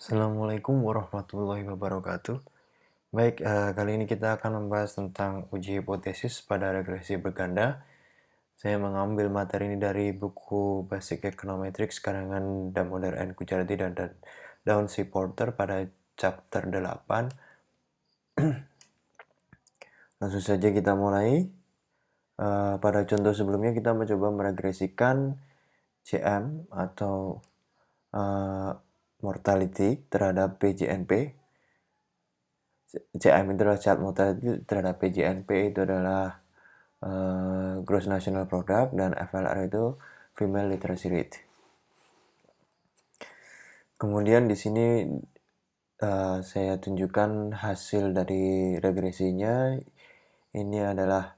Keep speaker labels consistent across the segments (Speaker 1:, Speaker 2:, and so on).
Speaker 1: Assalamualaikum warahmatullahi wabarakatuh. Baik, kali ini kita akan membahas tentang uji hipotesis pada regresi berganda. Saya mengambil materi ini dari buku Basic Econometrics karangan Damodaran N. Kujarati dan Dawn C. Porter pada chapter 8. Langsung saja kita mulai. Pada contoh sebelumnya kita mencoba meregresikan CM atau mortality terhadap PJNP. CM itu adalah child mortality terhadap PJNP itu adalah Gross National Product, dan FLR itu Female Literacy Rate. Kemudian di sini saya tunjukkan hasil dari regresinya. Ini adalah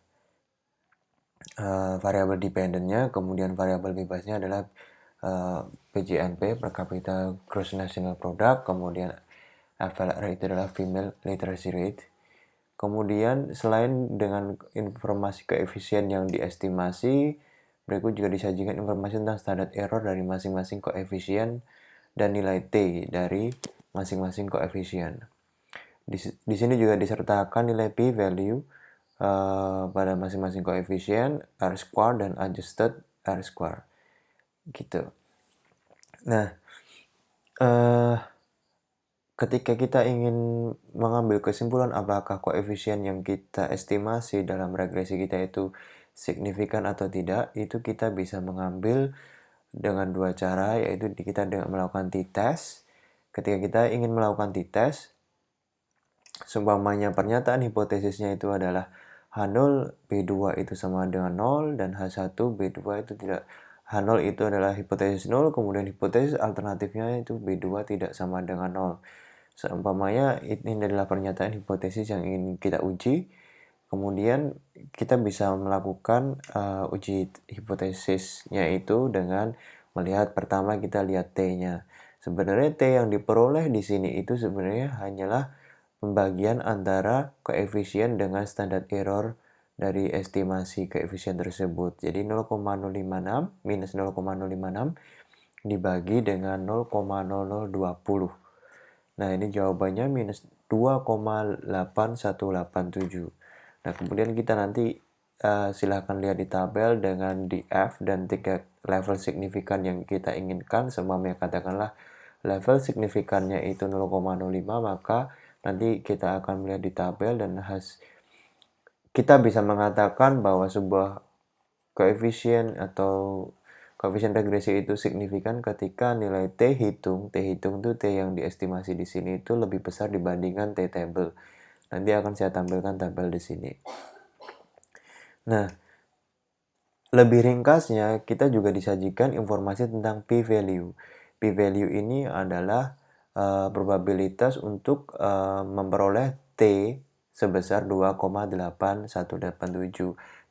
Speaker 1: variabel dependentnya, kemudian variabel bebasnya adalah PJNP per kapita Gross National Product, kemudian FLR itu adalah Female Literacy Rate. Kemudian selain dengan informasi koefisien yang diestimasi, berikut juga disajikan informasi tentang standard error dari masing-masing koefisien dan nilai T dari masing-masing koefisien. Di sini juga disertakan nilai p-value pada masing-masing koefisien, R-square dan adjusted R-square. Gitu. Nah, ketika kita ingin mengambil kesimpulan apakah koefisien yang kita estimasi dalam regresi kita itu signifikan atau tidak, itu kita bisa mengambil dengan dua cara, yaitu kita dengan melakukan t-test. Ketika kita ingin melakukan t-test, seumpamanya pernyataan hipotesisnya itu adalah H0 B2 itu sama dengan 0 dan H1 B2 itu tidak. H0 itu adalah hipotesis 0, kemudian hipotesis alternatifnya itu B2 tidak sama dengan 0. Seumpamanya ini adalah pernyataan hipotesis yang ingin kita uji, kemudian kita bisa melakukan uji hipotesisnya itu dengan melihat pertama kita lihat T-nya. Sebenarnya T yang diperoleh di sini itu sebenarnya hanyalah pembagian antara koefisien dengan standar error dari estimasi koefisien tersebut. Jadi 0,056 minus 0,056 dibagi dengan 0,0020. Nah, ini jawabannya minus 2,8187. Nah, kemudian kita nanti silahkan lihat di tabel dengan di F dan 3 level signifikan yang kita inginkan. Semuanya katakanlah level signifikannya itu 0,05, maka nanti kita akan melihat di tabel dan kita bisa mengatakan bahwa sebuah koefisien atau koefisien regresi itu signifikan ketika nilai T hitung itu T yang diestimasi di sini itu lebih besar dibandingkan T table. Nanti akan saya tampilkan tabel di sini. Nah, lebih ringkasnya kita juga disajikan informasi tentang p-value. P-value ini adalah probabilitas untuk memperoleh T sebesar 2,8187.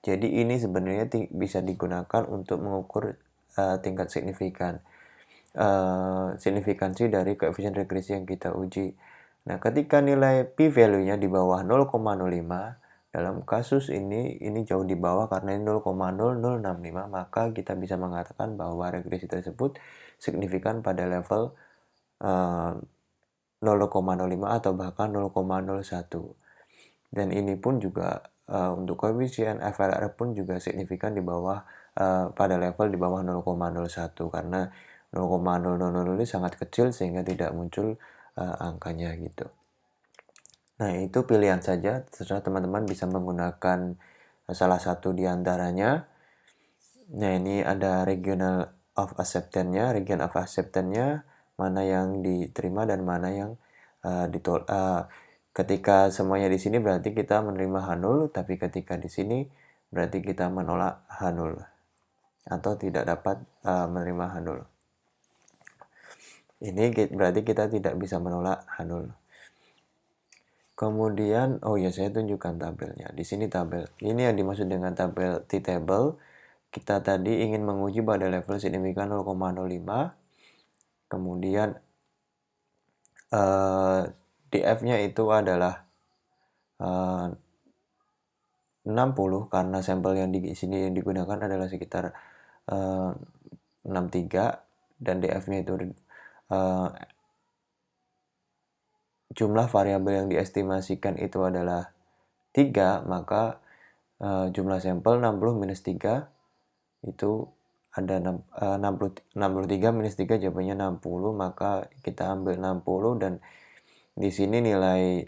Speaker 1: Jadi ini sebenarnya bisa digunakan untuk mengukur tingkat signifikansi dari koefisien regresi yang kita uji. Nah, ketika nilai p-value-nya di bawah 0,05, dalam kasus ini jauh di bawah karena ini 0,0065, maka kita bisa mengatakan bahwa regresi tersebut signifikan pada level 0,05 atau bahkan 0,01. Dan ini pun juga untuk koefisien FLR pun juga signifikan di bawah pada level di bawah 0,01 karena 0,000 ini sangat kecil sehingga tidak muncul angkanya gitu. Nah, itu pilihan saja, terserah teman-teman bisa menggunakan salah satu di antaranya. Nah, ini ada regional of acceptance-nya, region of acceptance-nya, mana yang diterima dan mana yang ditolak. Ketika semuanya di sini berarti kita menerima H0, tapi ketika di sini berarti kita menolak H0 atau tidak dapat menerima H0. Ini berarti kita tidak bisa menolak H0. Kemudian, oh ya, saya tunjukkan tabelnya. Di sini tabel. Ini yang dimaksud dengan tabel T-table. Kita tadi ingin menguji pada level signifikan 0,05. Kemudian DF-nya itu adalah 60 karena sampel yang di sini yang digunakan adalah sekitar 63 dan DF-nya itu jumlah variabel yang diestimasikan itu adalah 3, maka jumlah sampel 60 minus 3 itu ada 63 minus 3 jawabannya 60, maka kita ambil 60 dan di sini nilai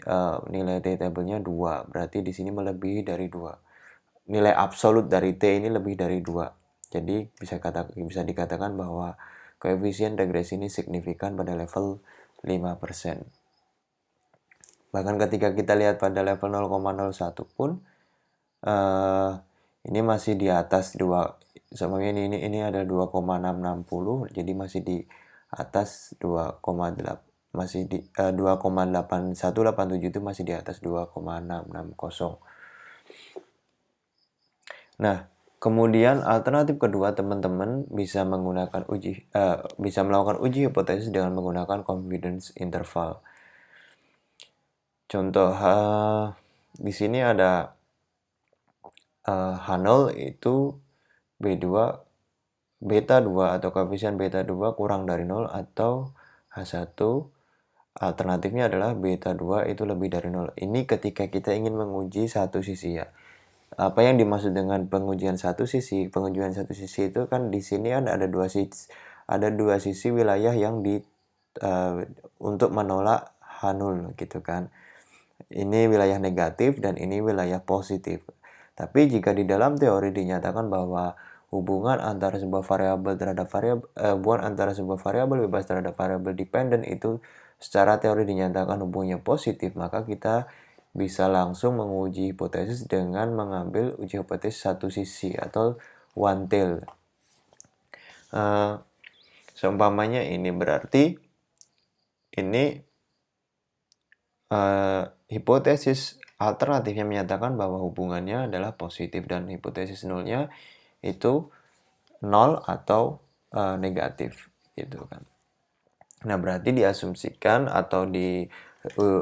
Speaker 1: T-tabelnya 2, berarti di sini melebihi dari 2. Nilai absolut dari T ini lebih dari 2. Jadi bisa dikatakan bahwa koefisien regresi ini signifikan pada level 5%. Bahkan ketika kita lihat pada level 0,01 pun ini masih di atas 2. Sebenarnya ini ada 2,660, jadi masih di atas 2,8, masih di 2,8187 itu masih di atas 2,660. Nah, kemudian alternatif kedua, teman-teman bisa melakukan uji hipotesis dengan menggunakan confidence interval. Contoh di sini ada H0 itu B2 beta 2 atau koefisien beta 2 kurang dari 0, atau H1 alternatifnya adalah beta 2 itu lebih dari 0. Ini ketika kita ingin menguji satu sisi ya. Apa yang dimaksud dengan pengujian satu sisi? Pengujian satu sisi itu kan di sini kan ada dua sisi wilayah yang untuk menolak H0 gitu kan. Ini wilayah negatif dan ini wilayah positif. Tapi jika di dalam teori dinyatakan bahwa hubungan antara sebuah variabel bebas terhadap variabel dependent itu secara teori dinyatakan hubungannya positif, maka kita bisa langsung menguji hipotesis dengan mengambil uji hipotesis satu sisi atau one tail. Seumpamanya ini berarti ini hipotesis alternatifnya menyatakan bahwa hubungannya adalah positif dan hipotesis nolnya itu 0 atau negatif gitu kan. Nah, berarti diasumsikan atau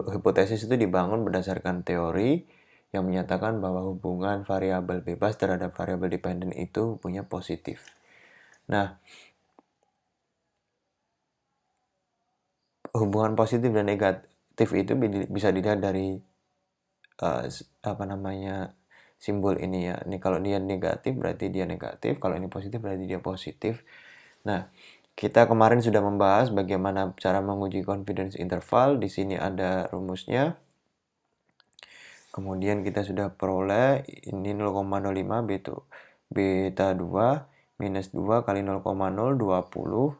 Speaker 1: hipotesis itu dibangun berdasarkan teori yang menyatakan bahwa hubungan variabel bebas terhadap variabel dependen itu punya positif. Nah, hubungan positif dan negatif itu bisa dilihat dari simbol ini ya. Ini kalau dia negatif berarti dia negatif, kalau ini positif berarti dia positif. Nah, kita kemarin sudah membahas bagaimana cara menguji confidence interval. Di sini ada rumusnya. Kemudian kita sudah peroleh ini 0,05 beta 2 minus 2 kali 0,020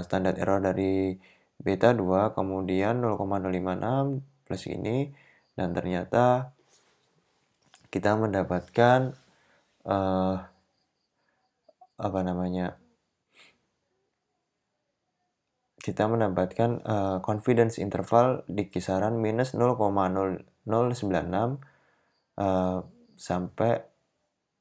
Speaker 1: standar error dari beta 2, kemudian 0,056 plus ini, dan ternyata kita mendapatkan confidence interval di kisaran minus 0,0096 sampai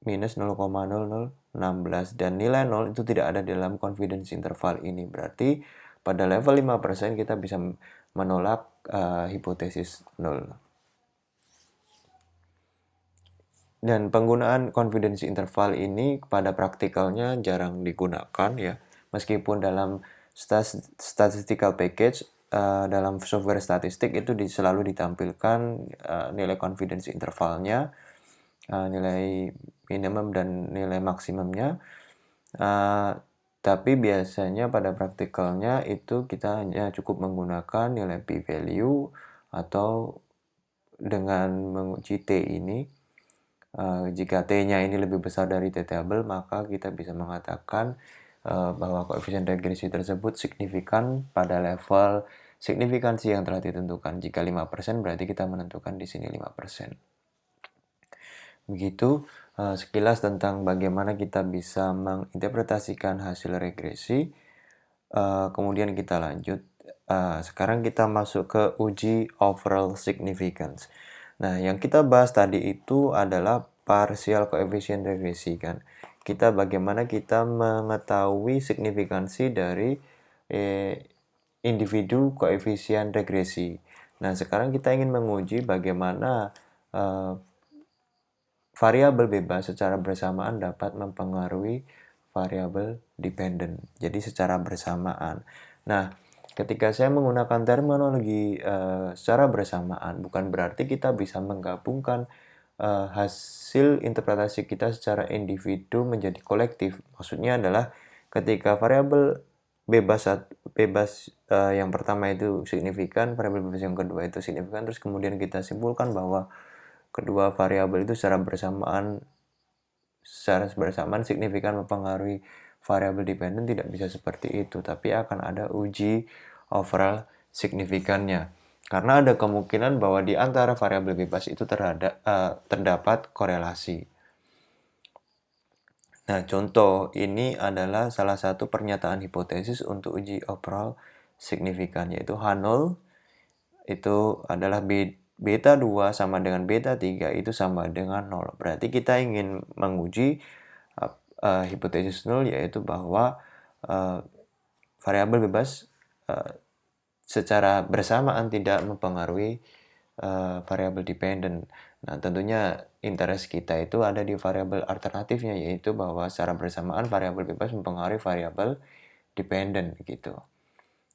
Speaker 1: minus 0,0016, dan nilai 0 itu tidak ada dalam confidence interval ini. Berarti pada level 5% kita bisa menolak hipotesis 0. Dan penggunaan confidence interval ini pada praktikalnya jarang digunakan ya. Meskipun dalam statistical package dalam software statistik itu selalu ditampilkan nilai confidence intervalnya, nilai minimum dan nilai maksimumnya. Tapi biasanya pada praktikalnya itu kita hanya cukup menggunakan nilai p-value atau dengan menguji T ini. Jika T-nya ini lebih besar dari T-table, maka kita bisa mengatakan bahwa koefisien regresi tersebut signifikan pada level signifikansi yang telah ditentukan. Jika 5% berarti kita menentukan di sini 5%. Begitu sekilas tentang bagaimana kita bisa menginterpretasikan hasil regresi. Kemudian kita lanjut. Sekarang kita masuk ke uji overall significance. Nah, yang kita bahas tadi itu adalah partial coefficient regresi kan. Bagaimana kita mengetahui signifikansi dari individu koefisien regresi. Nah, sekarang kita ingin menguji bagaimana variabel bebas secara bersamaan dapat mempengaruhi variabel dependent. Jadi secara bersamaan. Nah, ketika saya menggunakan terminologi secara bersamaan, bukan berarti kita bisa menggabungkan hasil interpretasi kita secara individu menjadi kolektif. Maksudnya adalah ketika variabel bebas yang pertama itu signifikan, variabel bebas yang kedua itu signifikan, terus kemudian kita simpulkan bahwa kedua variabel itu secara bersamaan signifikan mempengaruhi variabel dependen, tidak bisa seperti itu, tapi akan ada uji overall signifikannya. Karena ada kemungkinan bahwa di antara variabel bebas itu terdapat korelasi. Nah, contoh ini adalah salah satu pernyataan hipotesis untuk uji overall signifikan, yaitu H0 itu adalah beta 2 sama dengan beta 3 itu sama dengan 0. Berarti kita ingin menguji hipotesis 0, yaitu bahwa variabel bebas secara bersamaan tidak mempengaruhi variabel dependen. Nah, tentunya interest kita itu ada di variabel alternatifnya, yaitu bahwa secara bersamaan variabel bebas mempengaruhi variabel dependen gitu.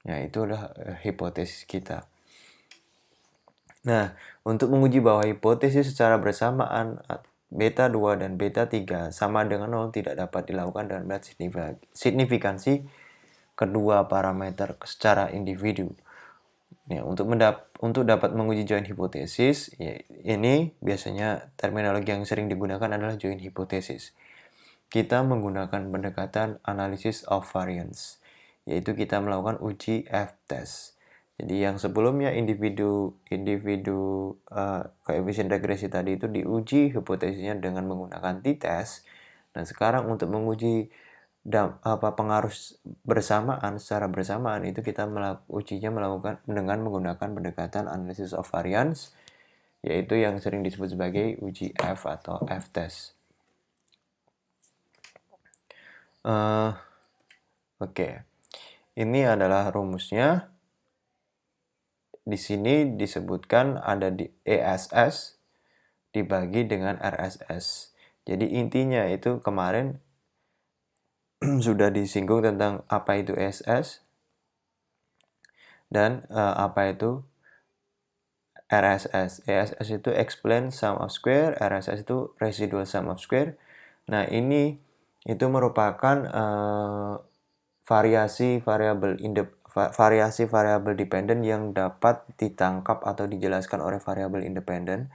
Speaker 1: Nah, itulah hipotesis kita. Nah, untuk menguji bahwa hipotesis secara bersamaan beta 2 dan beta 3 sama dengan 0 tidak dapat dilakukan dengan melihat signifikansi kedua parameter secara individu. Ya, untuk dapat menguji joint hipotesis, ya, ini biasanya terminologi yang sering digunakan adalah joint hipotesis. Kita menggunakan pendekatan analysis of variance, yaitu kita melakukan uji F-test. Jadi yang sebelumnya individu koefisien regresi tadi itu diuji hipotesisnya dengan menggunakan t-test. Dan sekarang untuk menguji pengaruh bersamaan secara bersamaan itu kita ujinya melakukan dengan menggunakan pendekatan analysis of variance, yaitu yang sering disebut sebagai uji F atau F-test. Oke. Ini adalah rumusnya. Di sini disebutkan ada di ESS dibagi dengan RSS. Jadi intinya itu kemarin sudah disinggung tentang apa itu ESS dan apa itu RSS. ESS itu explain sum of square, RSS itu residual sum of square. Nah, ini itu merupakan variasi variabel dependen yang dapat ditangkap atau dijelaskan oleh variabel independen.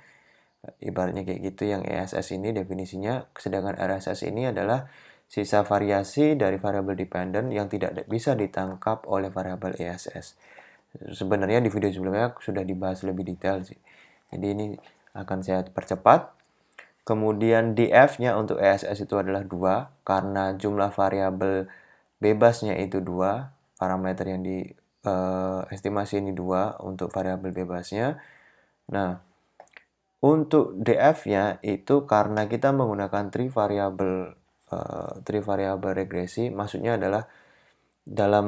Speaker 1: Ibaratnya kayak gitu yang ESS ini definisinya, sedangkan RSS ini adalah sisa variasi dari variabel dependen yang tidak bisa ditangkap oleh variabel ESS. Sebenarnya di video sebelumnya sudah dibahas lebih detail sih. Jadi ini akan saya percepat. Kemudian df-nya untuk ESS itu adalah 2 karena jumlah variabel bebasnya itu 2, parameter yang estimasi ini 2 untuk variabel bebasnya. Nah, untuk df-nya itu karena kita menggunakan trivariable regresi, maksudnya adalah dalam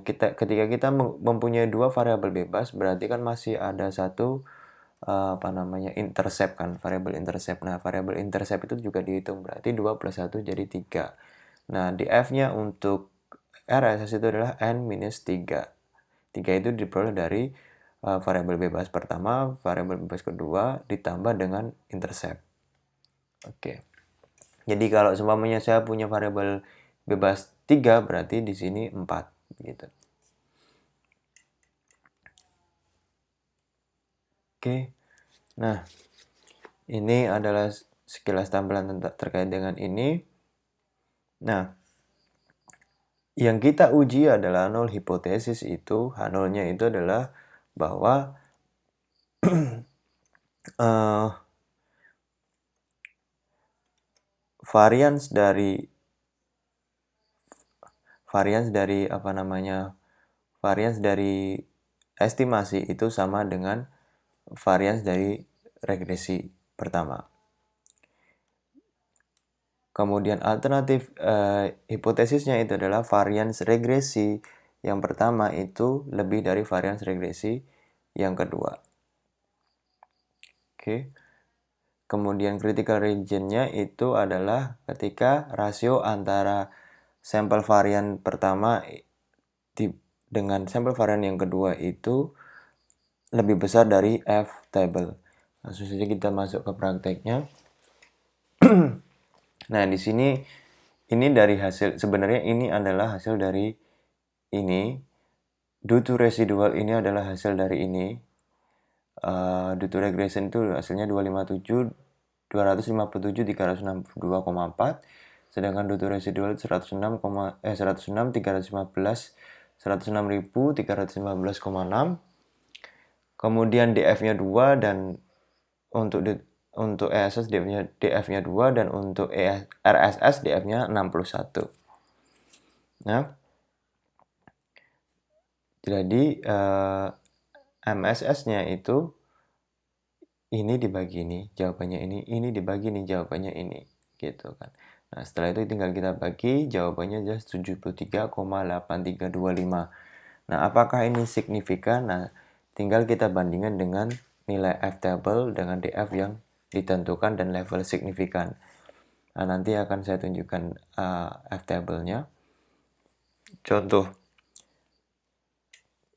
Speaker 1: ketika kita mempunyai dua variabel bebas, berarti kan masih ada satu intercept kan, variabel intercept. Nah, variabel intercept itu juga dihitung, berarti 2 plus 1 jadi 3. Nah, df-nya untuk RSS itu adalah n-3. 3 itu diperoleh dari variabel bebas pertama, variabel bebas kedua, ditambah dengan intercept. Oke. Jadi kalau seumpamanya saya punya variabel bebas 3, berarti di sini 4 gitu. Oke. Nah, ini adalah sekilas tampilan terkait dengan ini. Nah, yang kita uji adalah null hipotesis itu, H0-nya itu adalah bahwa varians dari estimasi itu sama dengan varians dari regresi pertama. Kemudian alternatif hipotesisnya itu adalah varians regresi yang pertama itu lebih dari varians regresi yang kedua. Oke. Kemudian critical region-nya itu adalah ketika rasio antara sampel varian pertama dengan sampel varian yang kedua itu lebih besar dari F table. Langsung saja kita masuk ke prakteknya. Nah, di sini ini dari hasil, sebenarnya ini adalah hasil dari ini. Due to residual ini adalah hasil dari ini. Due to regression itu hasilnya 257, 257, 362,4. Sedangkan due to residual 106, 315, 106.315,6. Kemudian DF-nya 2 dan untuk ESS DF-nya 2 dan untuk RSS DF-nya 61. Nah, jadi MSS-nya itu ini dibagi ini, jawabannya ini dibagi ini, jawabannya ini, gitu kan. Nah, setelah itu tinggal kita bagi, jawabannya adalah 73,8325. Nah, apakah ini signifikan? Nah, tinggal kita bandingkan dengan nilai F table dengan DF yang ditentukan dan level signifikan. Nah, nanti akan saya tunjukkan F table-nya. Contoh,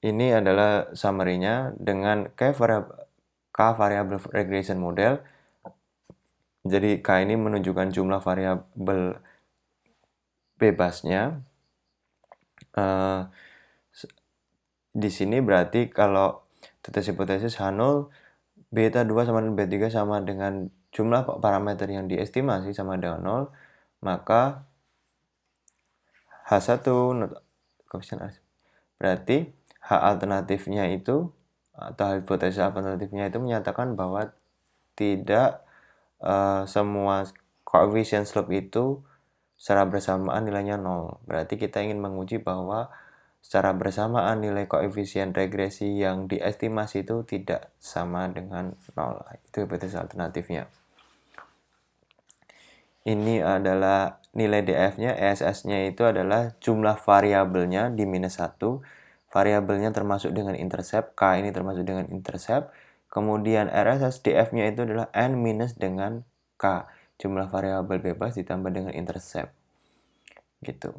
Speaker 1: ini adalah summary-nya dengan K variable regression model. Jadi K ini menunjukkan jumlah variabel bebasnya. Di sini berarti kalau tetes hipotesis H0, beta 2 sama dengan beta 3 sama dengan jumlah parameter yang diestimasi sama dengan 0, maka H1 berarti H alternatifnya itu atau hipotesis alternatifnya itu menyatakan bahwa tidak semua koefisien slope itu secara bersamaan nilainya 0. Berarti kita ingin menguji bahwa secara bersamaan nilai koefisien regresi yang diestimasi itu tidak sama dengan 0. Itu hipotesis alternatifnya. Ini adalah nilai DF-nya, ESS-nya itu adalah jumlah variabelnya di minus 1. Variabelnya termasuk dengan intercept, K ini termasuk dengan intercept. Kemudian RSS DF-nya itu adalah N minus dengan K, jumlah variabel bebas ditambah dengan intercept. Gitu.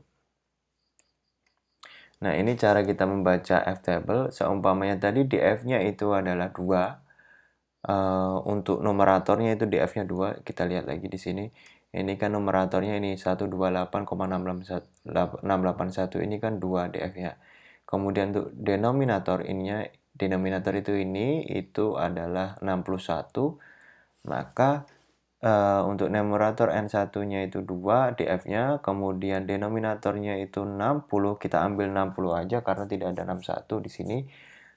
Speaker 1: Nah, ini cara kita membaca F table. Seumpamanya tadi DF-nya itu adalah 2. Untuk numeratornya itu DF-nya 2. Kita lihat lagi di sini. Ini kan numeratornya ini 128,681. Ini kan 2 DF-nya. Kemudian untuk denominator itu adalah 61. Maka untuk numerator N1-nya itu 2 DF-nya, kemudian denominatornya itu 60, kita ambil 60 aja karena tidak ada 61 di sini.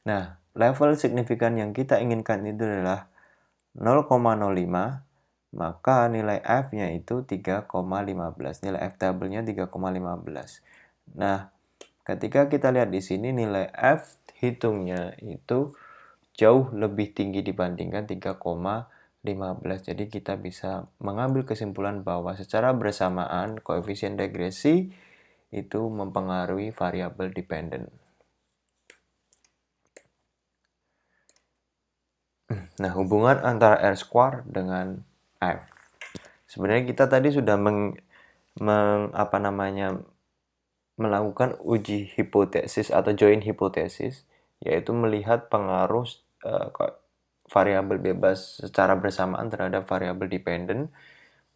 Speaker 1: Nah, level signifikan yang kita inginkan itu adalah 0,05, maka nilai F-nya itu 3,15. Nilai F table-nya 3,15. Nah, ketika kita lihat di sini nilai F hitungnya itu jauh lebih tinggi dibandingkan 3,15. Jadi kita bisa mengambil kesimpulan bahwa secara bersamaan koefisien regresi itu mempengaruhi variabel dependent. Nah, hubungan antara R² dengan F. Sebenarnya kita tadi sudah melakukan uji hipotesis atau joint hipotesis, yaitu melihat pengaruh variabel bebas secara bersamaan terhadap variabel dependent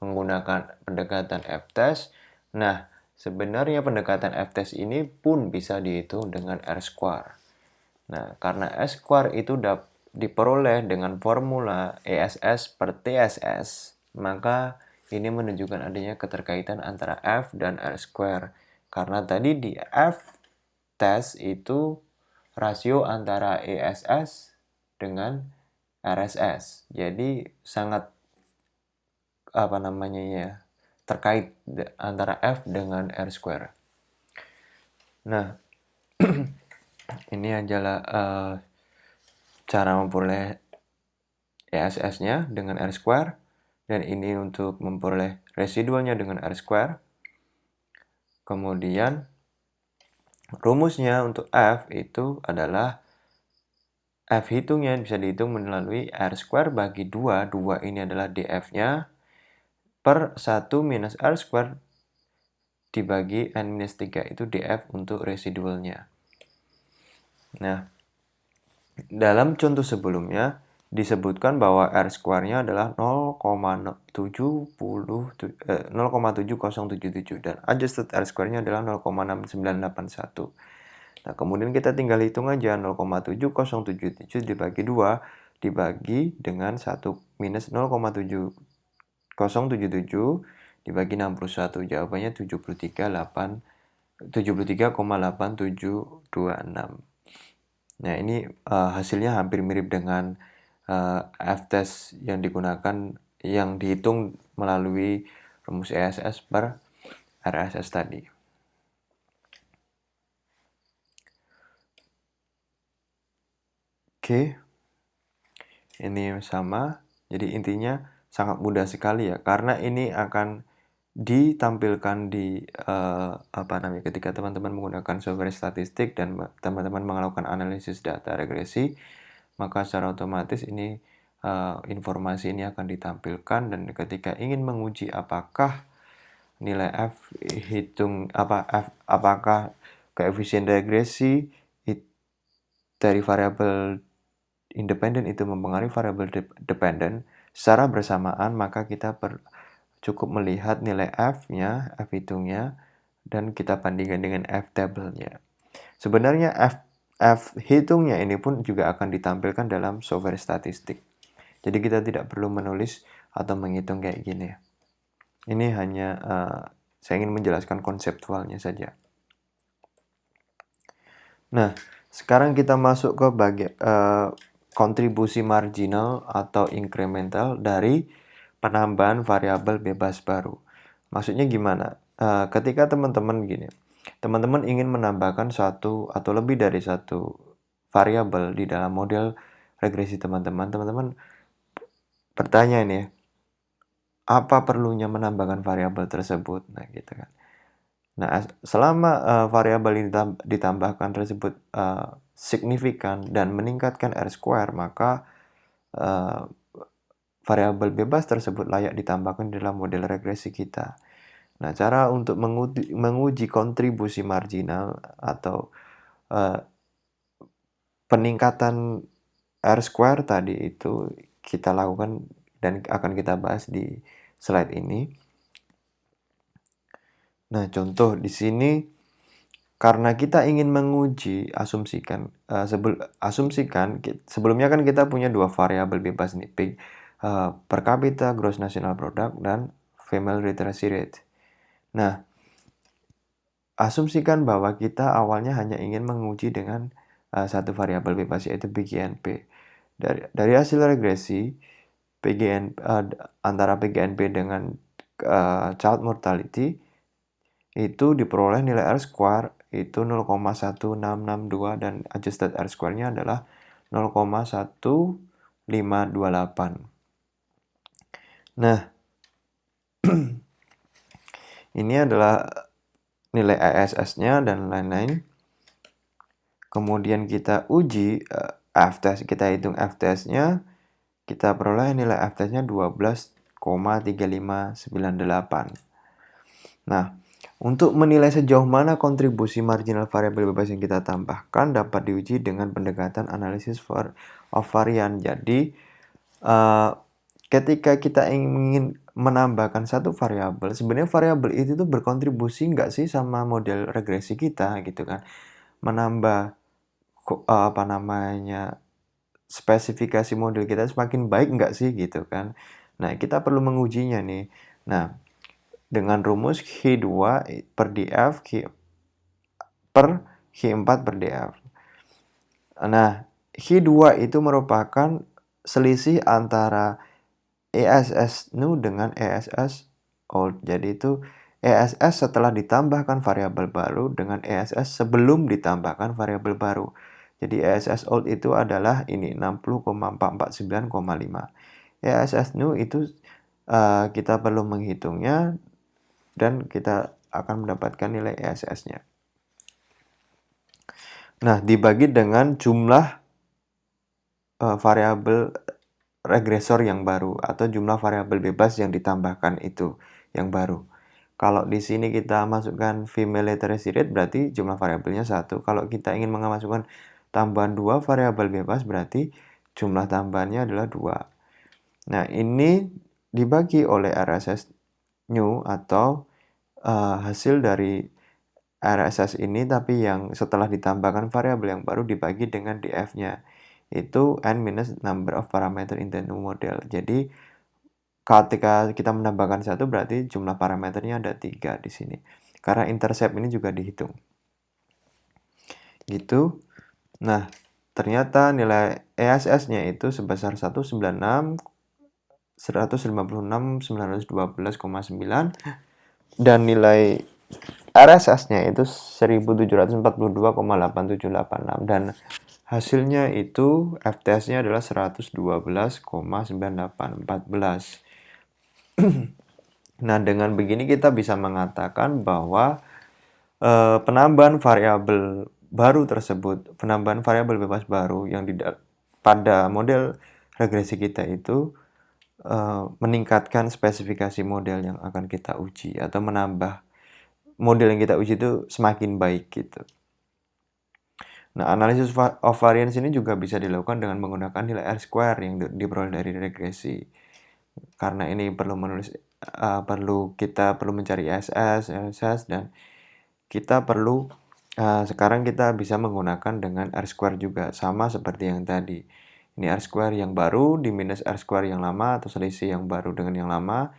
Speaker 1: menggunakan pendekatan F-test. Nah, sebenarnya pendekatan F-test ini pun bisa dihitung dengan R². Nah, karena R² itu diperoleh dengan formula ESS per TSS, maka ini menunjukkan adanya keterkaitan antara F dan R². Karena tadi di F test itu rasio antara ESS dengan RSS. Jadi sangat terkait antara F dengan R². Nah, ini adalah cara memperoleh ESS-nya dengan R², dan ini untuk memperoleh residualnya dengan R². Kemudian rumusnya untuk F itu adalah F hitungnya bisa dihitung melalui R² bagi 2. 2 ini adalah DF-nya per 1 minus R² dibagi N-3 itu df untuk residualnya. Nah, dalam contoh sebelumnya disebutkan bahwa R square-nya adalah 0,777 dan adjusted R square-nya adalah 0,6981. Nah, kemudian kita tinggal hitung aja 0,7077 dibagi 2 dibagi dengan 1 minus 0,7077 dibagi 61. Jawabannya 73,8726. Nah, ini hasilnya hampir mirip dengan F-test yang digunakan yang dihitung melalui rumus ESS per RSS tadi. Oke, ini sama. Jadi intinya sangat mudah sekali ya, karena ini akan ditampilkan di ketika teman-teman menggunakan software statistik dan teman-teman melakukan analisis data regresi, maka secara otomatis ini informasi ini akan ditampilkan, dan ketika ingin menguji apakah nilai F apakah koefisien regresi dari variabel independen itu mempengaruhi variabel dependen secara bersamaan, maka kita cukup melihat nilai F-nya, F hitungnya, dan kita bandingkan dengan F tabelnya. Sebenarnya F hitungnya ini pun juga akan ditampilkan dalam software statistik. Jadi kita tidak perlu menulis atau menghitung kayak gini. Ini hanya saya ingin menjelaskan konseptualnya saja. Nah, sekarang kita masuk ke bagian kontribusi marginal atau incremental dari penambahan variabel bebas baru. Maksudnya gimana? Ketika teman-teman ingin menambahkan satu atau lebih dari satu variabel di dalam model regresi teman-teman bertanya ini, apa perlunya menambahkan variabel tersebut? Nah, gitu kan. Nah, selama variabel ini ditambahkan tersebut signifikan dan meningkatkan R square, maka variabel bebas tersebut layak ditambahkan dalam model regresi kita. Nah, cara untuk menguji kontribusi marginal atau peningkatan R square tadi itu kita lakukan dan akan kita bahas di slide ini. Nah, contoh di sini, karena kita ingin menguji, asumsikan sebelumnya kan kita punya dua variabel bebas nih, per capita gross national product dan female literacy rate. Nah, asumsikan bahwa kita awalnya hanya ingin menguji dengan satu variabel bebas, yaitu PGNP. Dari hasil regresi antara PGNP dengan child mortality itu diperoleh nilai R square itu 0,1662 dan adjusted R square-nya adalah 0,1528. Nah, ini adalah nilai ESS-nya dan lain-lain. Kemudian kita uji F-test, kita hitung F-test-nya, kita peroleh nilai F-test-nya 12,3598. Nah, untuk menilai sejauh mana kontribusi marginal variabel bebas yang kita tambahkan dapat diuji dengan pendekatan analisis of varian. Jadi, ketika kita ingin menambahkan satu variabel, sebenarnya variabel itu tuh berkontribusi nggak sih sama model regresi kita gitu kan? Menambah spesifikasi model kita semakin baik nggak sih gitu kan? Nah, kita perlu mengujinya nih. Nah, dengan rumus H2 per df per H4 per df. Nah, H2 itu merupakan selisih antara ESS new dengan ESS old. Jadi itu ESS setelah ditambahkan variabel baru dengan ESS sebelum ditambahkan variabel baru. Jadi ESS old itu adalah ini 60,449,5. ESS new itu kita perlu menghitungnya dan kita akan mendapatkan nilai ESS-nya. Nah, dibagi dengan jumlah variabel regresor yang baru atau jumlah variabel bebas yang ditambahkan itu yang baru. Kalau di sini kita masukkan female literacy rate berarti jumlah variabelnya 1. Kalau kita ingin memasukkan tambahan 2 variabel bebas berarti jumlah tambahannya adalah 2. Nah, ini dibagi oleh RSS new atau hasil dari RSS ini tapi yang setelah ditambahkan variabel yang baru dibagi dengan df-nya. Itu n minus number of parameter in the new model. Jadi ketika kita menambahkan 1 berarti jumlah parameternya ada 3 di sini. Karena intercept ini juga dihitung. Gitu. Nah, ternyata nilai ESS-nya itu sebesar 156.912,9 dan nilai RSS-nya itu 1742,8786 dan hasilnya itu FTS-nya adalah 112,9814. Nah, dengan begini kita bisa mengatakan bahwa penambahan variabel baru tersebut, penambahan variabel bebas baru yang pada model regresi kita itu meningkatkan spesifikasi model yang akan kita uji atau menambah model yang kita uji itu semakin baik gitu. Nah, analisis of variance ini juga bisa dilakukan dengan menggunakan nilai R-square yang diperoleh dari regresi. Karena ini kita perlu mencari SSS dan kita perlu sekarang kita bisa menggunakan dengan R-square juga sama seperti yang tadi. Ini R-square yang baru di minus R-square yang lama atau selisih yang baru dengan yang lama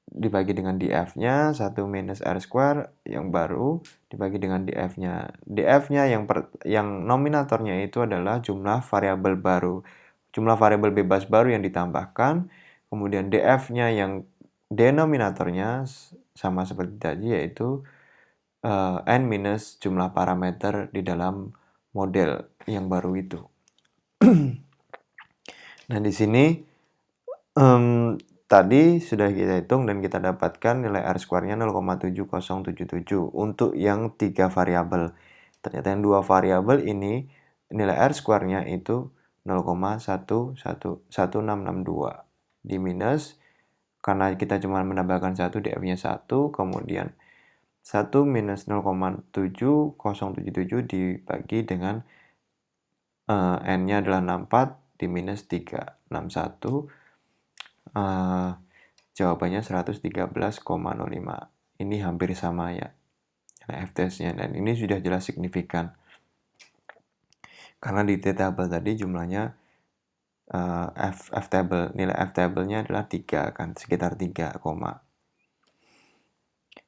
Speaker 1: dibagi dengan df-nya 1 minus R-square yang baru dibagi dengan df-nya. Df-nya yang nominatornya itu adalah jumlah variabel baru. Jumlah variabel bebas baru yang ditambahkan. Kemudian df-nya yang denominatornya sama seperti tadi yaitu n minus jumlah parameter di dalam model yang baru itu. Nah, di sini tadi sudah kita hitung dan kita dapatkan nilai R-square-nya 0,7077 untuk yang 3 variabel. Ternyata yang 2 variabel ini nilai R-square-nya itu 0,11662 di minus karena kita cuma menambahkan 1 df-nya 1, kemudian 1 minus 0,7077 dibagi dengan n-nya adalah 64 di minus 361. Jawabannya 113,05. Ini hampir sama ya FTS-nya dan ini sudah jelas signifikan. Karena di T-table tadi jumlahnya nilai F-table-nya adalah 3 kan, sekitar 3,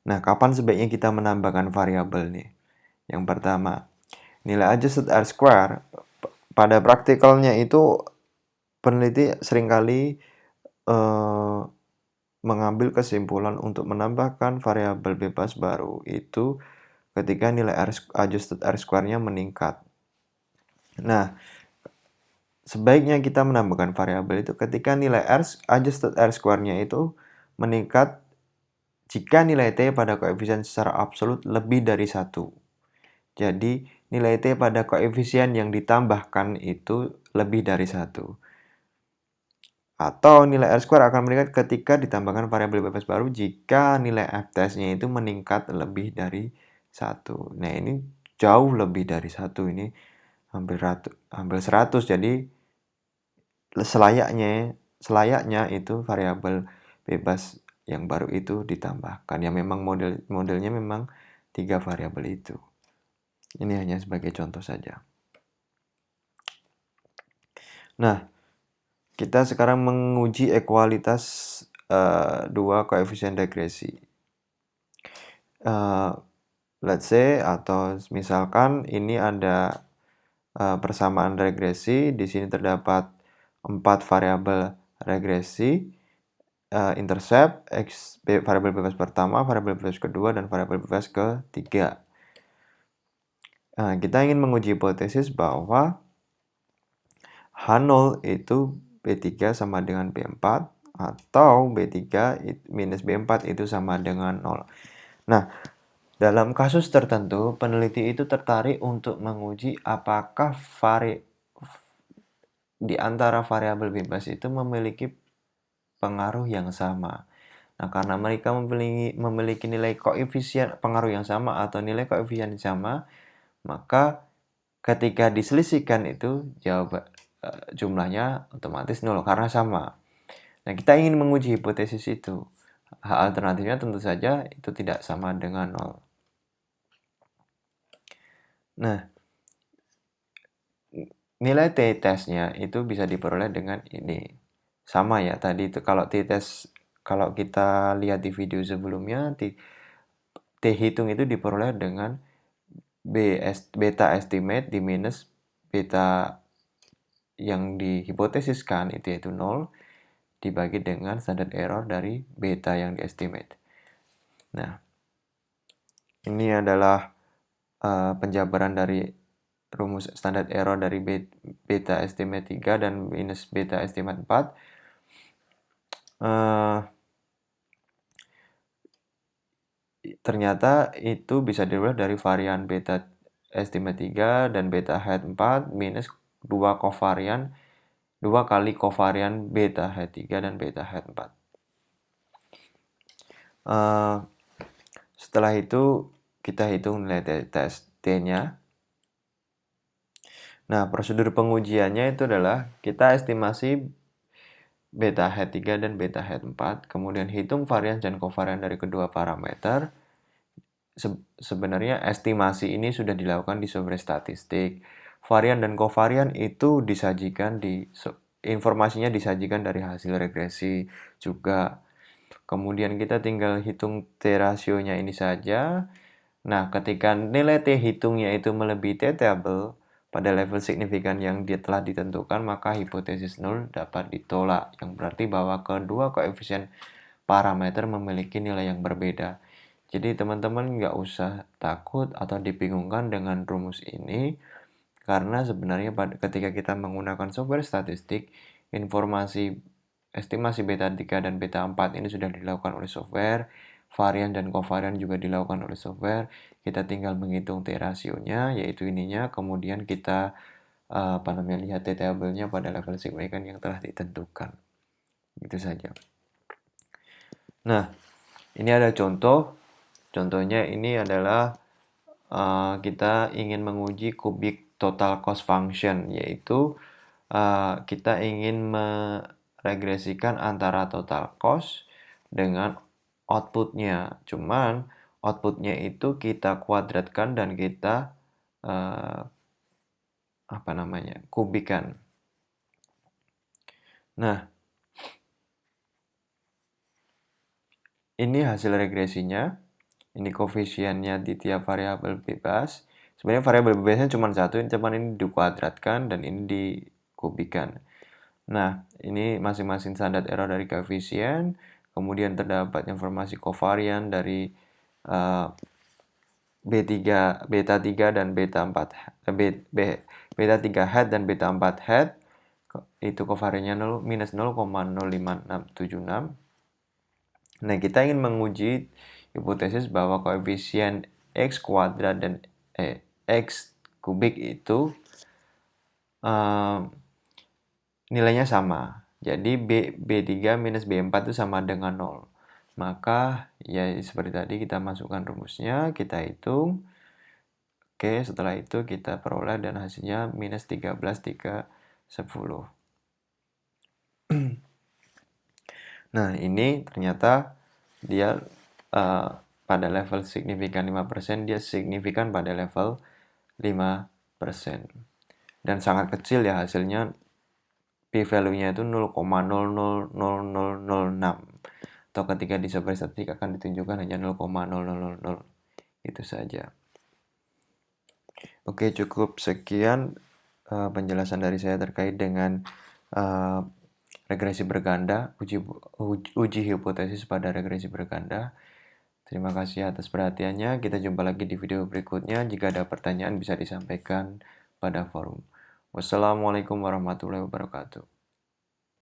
Speaker 1: Nah, kapan sebaiknya kita menambahkan variabel nih? Yang pertama, nilai adjusted R-square pada praktikalnya itu peneliti seringkali mengambil kesimpulan untuk menambahkan variabel bebas baru itu ketika nilai adjusted R-square-nya meningkat. Nah, sebaiknya kita menambahkan variabel itu ketika nilai adjusted R-square-nya itu meningkat jika nilai T pada koefisien secara absolut lebih dari 1. Jadi, nilai T pada koefisien yang ditambahkan itu lebih dari 1. Atau nilai R-square akan meningkat ketika ditambahkan variabel bebas baru jika nilai F-test-nya itu meningkat lebih dari 1. Nah, ini jauh lebih dari 1. Ini hampir 100. Jadi, selayaknya itu variabel bebas yang baru itu ditambahkan. Ya memang modelnya memang 3 variabel itu. Ini hanya sebagai contoh saja. Nah, kita sekarang menguji ekualitas 2 koefisien regresi. Let's say atau misalkan ini ada persamaan regresi. Di sini terdapat 4 variabel regresi, intercept, variabel bebas pertama, variabel bebas kedua, dan variabel bebas ketiga. Kita ingin menguji hipotesis bahwa H0 itu B3 sama dengan B4 atau B3 minus B4 itu sama dengan 0. Nah, dalam kasus tertentu, peneliti itu tertarik untuk menguji apakah di antara variabel bebas itu memiliki pengaruh yang sama. Nah, karena mereka memiliki nilai koefisien pengaruh yang sama atau nilai koefisien yang sama, maka ketika diselisihkan itu jumlahnya otomatis 0 karena sama. Nah, kita ingin menguji hipotesis itu. Hal alternatifnya tentu saja itu tidak sama dengan 0. Nah, nilai t-testnya itu bisa diperoleh dengan ini. Sama ya, tadi itu kalau t-test, kalau kita lihat di video sebelumnya, t-hitung itu diperoleh dengan beta estimate di minus beta yang dihipotesiskan itu yaitu 0 dibagi dengan standard error dari beta yang diestimate. Nah, ini adalah penjabaran dari rumus standard error dari beta estimate 3 dan minus beta estimate 4. Ternyata itu bisa diperoleh dari varian beta estimate 3 dan beta head 4 minus 2 kali kovarian beta head 3 dan beta head 4. Setelah itu kita hitung nilai tes T-nya. Nah, prosedur pengujiannya itu adalah kita estimasi beta head 3 dan beta head 4, kemudian hitung varian dan kovarian dari kedua parameter. Sebenarnya estimasi ini sudah dilakukan di software statistik. Varian dan kovarian itu informasinya disajikan dari hasil regresi juga. Kemudian kita tinggal hitung T-rasionya ini saja. Nah, ketika nilai T hitungnya itu melebihi T-table pada level signifikan yang telah ditentukan, maka hipotesis 0 dapat ditolak, yang berarti bahwa kedua koefisien parameter memiliki nilai yang berbeda. Jadi teman-teman nggak usah takut atau dibingungkan dengan rumus ini, karena sebenarnya ketika kita menggunakan software statistik, informasi estimasi beta 3 dan beta 4 ini sudah dilakukan oleh software, varian dan kovarian juga dilakukan oleh software. Kita tinggal menghitung T-rasionya, yaitu ininya, kemudian kita lihat T-table-nya pada level signifikan yang telah ditentukan. Itu saja. Nah, ini ada contoh. Contohnya ini adalah kita ingin menguji kubik total cost function, yaitu kita ingin meregresikan antara total cost dengan outputnya. Cuman outputnya itu kita kuadratkan dan kita kubikan. Nah, ini hasil regresinya. Ini koefisiennya di tiap variabel bebas. Sebenarnya variabel bebasnya cuma satu, cuman ini dikuadratkan dan ini dikubikan. Nah, ini masing-masing standar error dari koefisien. Kemudian terdapat informasi kovarian dari beta 3 dan beta 4 beta 3 head dan beta 4 head. Itu kovariannya minus 0,05676. Nah, kita ingin menguji hipotesis bahwa koefisien X kuadrat dan X kubik itu nilainya sama. Jadi B3 minus B4 itu sama dengan 0. Maka ya seperti tadi kita masukkan rumusnya, kita hitung. Oke, setelah itu kita peroleh dan hasilnya minus 13,310. Nah, ini ternyata dia pada level signifikan 5%, dia signifikan pada level 5%. Dan sangat kecil ya hasilnya, p-value-nya itu 0,000006. Atau ketika di software statistik akan ditunjukkan hanya 0,0000. Itu saja. Oke, cukup sekian penjelasan dari saya terkait dengan regresi berganda, uji hipotesis pada regresi berganda. Terima kasih atas perhatiannya. Kita jumpa lagi di video berikutnya. Jika ada pertanyaan bisa disampaikan pada forum. Wassalamualaikum warahmatullahi wabarakatuh.